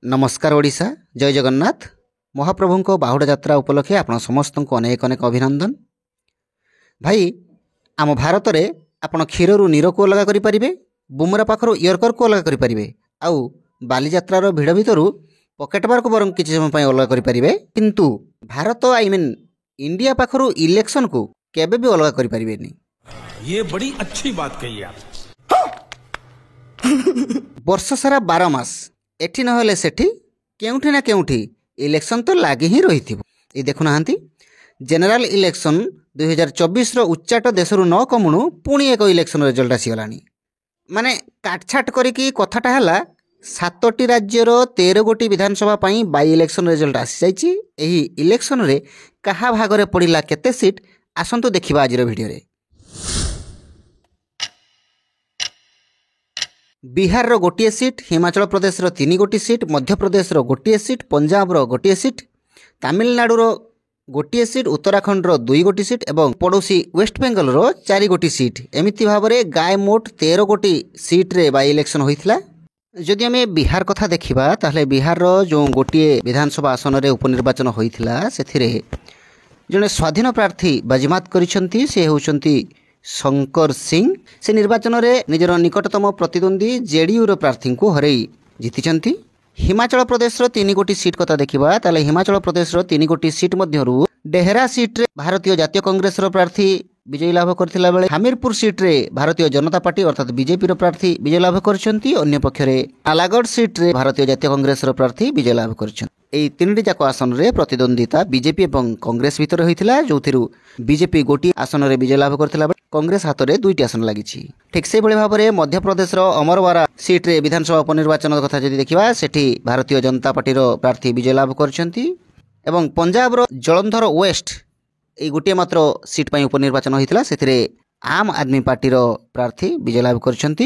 नमस्कार ओडिशा जय जगन्नाथ महाप्रभु को बाहुड़ा यात्रा उपलक्षे आपण समस्त को अनेक अनेक अभिनंदन। भाई आम भारत में आपण क्षीर रु नीर को अलग करें, बुमरा पाखर इयरकर को अलग करें, आउ बालीଯାत्रार भिड़ भितर पकेट मार को बर किसी समय अलग करें, किंतु भारत आई मीन इंडिया पाखर इलेक्शन को केबे भी अलग करें। ये बड़ी अच्छी बात कही आप। वर्ष सारा 12 मास एठी नहले सेठी केउठी ना केउठी इलेक्शन तो लागी ही रही थी। ये देखुना जेनेराल इलेक्शन 2024 उच्चाट देशरू न कमुणु पुणी एक इलेक्शन रिजल्ट आसीगला। माने काटछाट करिकी कथाटा हला 7टी राज्यर 13 गोटी विधानसभा पाई बाई इलेक्शन रिजल्ट आसी जाइछि। एही इलेक्शन रे कहा भागरे पड़िला केते सीट आसंतु देखिबा आजिर वीडियो रे। बिहार रो गोटिए सीट, हिमाचल प्रदेश रो 3 गोटी सीट, मध्य प्रदेश रो गोटिए सीट, पंजाब रो गोटिए सीट, तमिलनाडु रो गोटिए सीट, उत्तराखंड रो 2 गोटी सीट एवं पड़ोसी वेस्ट बेंगल रो 4 गोटी सीट। एमिति भाबरे गाय मोट 13 गोटी सीट रे बाई इलेक्शन होइथिला। जदि हमें बिहार कथा देखिबा ताहले बिहार रो जो गोटिए विधानसभा आसन रे उपनिर्वाचन होइथिला सेथिरे जने स्वाधीन प्रार्थी बाजीमात करिसंती से होउसंती शंकर सिंह। से निर्वाचन रे निजर निकटतम प्रतिद्वंदी जेडीयू रो प्रार्थी को हरई जीतिचंती। हिमाचल प्रदेश रो 3 गोटी सीट कथा देखिबा ताले हिमाचल प्रदेश रो 3 गोटी सीट मध्यरु डेहरा सीट रे भारतीय जातीय कांग्रेस रो प्रार्थी विजय लाभ करथिला बेले हमीरपुर सीट रे भारतीय जनता पार्टी अर्थात बीजेपी रो प्रार्थी विजय लाभ करछंती। अन्य पक्षरे आलागढ़ सीट रे भारतीय जातीय कांग्रेस रो प्रार्थी विजय लाभ करछंती। एई 3टी जाक आसन रे प्रतिद्वंदिता बीजेपी एवं कांग्रेस भितर होइथिला, जोथिरु बीजेपी गोटी आसन रे विजय लाभ करथिला बेले कांग्रेस हाथ में 2टी आसन लगी। ठीक से भाव में मध्य प्रदेश अमरवारा सीट रे विधानसभा उपनिर्वाचन कथा जदि देखिबा सेठी भारतीय जनता पार्टी प्रार्थी विजय लाभ करछंती एवं पंजाब रो जलंधर वेस्ट ए गोटे मात्र सीट पर उपनिर्वाचन होइतिला, सेथिरे आम आदमी पार्टी प्रार्थी विजय लाभ करछंती।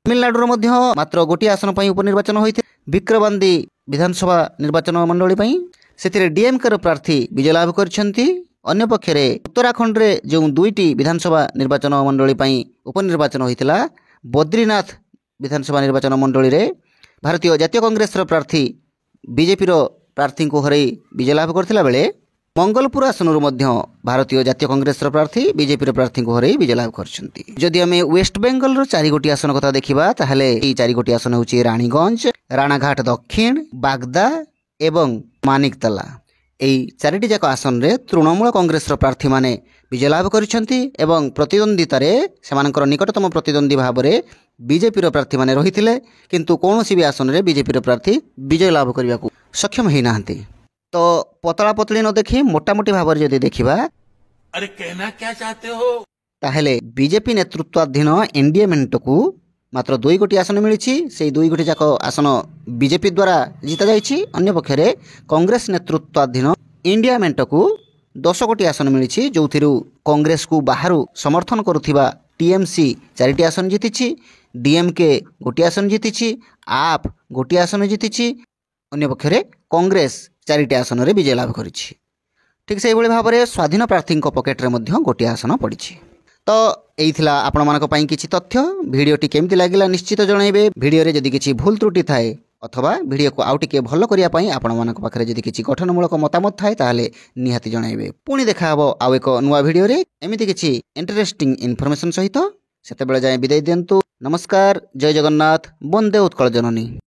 तमिलनाडु मध्य मात्र गोटे आसन पर उपनिर्वाचन होइतिला विक्रमांदी विधानसभा निर्वाचन मंडली पई, सेथिरे डीएमके रो प्रार्थी विजय लाभ करछंती। अन्य पक्षरे उत्तराखंड रे जो 2टी विधानसभा निर्वाचन मंडली पई उपनिर्वाचन होइतिला बद्रीनाथ विधानसभा निर्वाचन मंडली रे भारतीय जातीय कांग्रेस रो प्रार्थी बीजेपी रो प्रार्थी को हरई विजय लाभ करथिला बेले मंगलपुर आसनरु मध्य भारतीय जातीय कांग्रेस रो प्रार्थी बीजेपी रो प्रार्थी को हरई विजय लाभ करछंती। जदि हमें वेस्ट बेंगल रो 4 गोटी आसन कथा देखिबा ताहले एई 4 गोटी आसन होची रानीगंज, राणाघाट दक्षिण, बागदा एवं मानिकतला। एई 4टी जाक आसन रे तृणमूल कांग्रेस रो प्रार्थी माने विजय लाभ करिसंती एवं प्रतिद्वंदिता रे सेमानकर निकटतम प्रतिद्वंदी भाव रे बीजेपी रो प्रार्थी माने रहिथिले, किंतु कोनोसी भी आसन रे बीजेपी रो प्रार्थी विजय लाभ करिया को सक्षम हेई नाहंती। तो पतला पतली न देखि मोटा मोटी भाव रे जदि देखिबा, अरे कहना क्या चाहते हो, ताहले बीजेपी नेतृत्वाधीन एनडीए मेंट को मात्र 2 गोटी आसन मिली। से 2 गोटी जाक आसन बीजेपी द्वारा जीता जाइछि। अन्य पक्षरे कांग्रेस नेतृत्वाधीन इंडिया मेंट को 10 गोटी आसन मिली, जोथिरु कांग्रेस को बाहर समर्थन करुथिबा टीएमसी 4टी आसन जीतिछि, डीएमके गोटी आसन जीतिछि, आप गोटी आसन जीतिछि। अन्य पक्षरे कांग्रेस 4टी आसन रे विजय लाभ करिछि। ठीक से भाव में स्वाधीन प्रार्थी पकेट रे मध्य गोटी आसन पड़िछि। तो यही थिला आपण मानक पई किछि तथ्य। वीडियोटी केमति लागिला निश्चित जणाइबे। वीडियो रे जदि किछि भूल त्रुटि थाए अथवा वीडियो को आउ टिके भलो करिया पई आपण मानक पाखरे जदि किछि गठनमूलक मतामत थाए ताहले निहाती जणाइबे। पुणी देखा हबो आउ एक नुवा वीडियो रे एमिति किछि इंटरेस्टिंग इन्फॉर्मेशन सहित। सेते बेले जाय विदाई दियंतु। नमस्कार, जय जगन्नाथ, वंदे उत्कल जननी।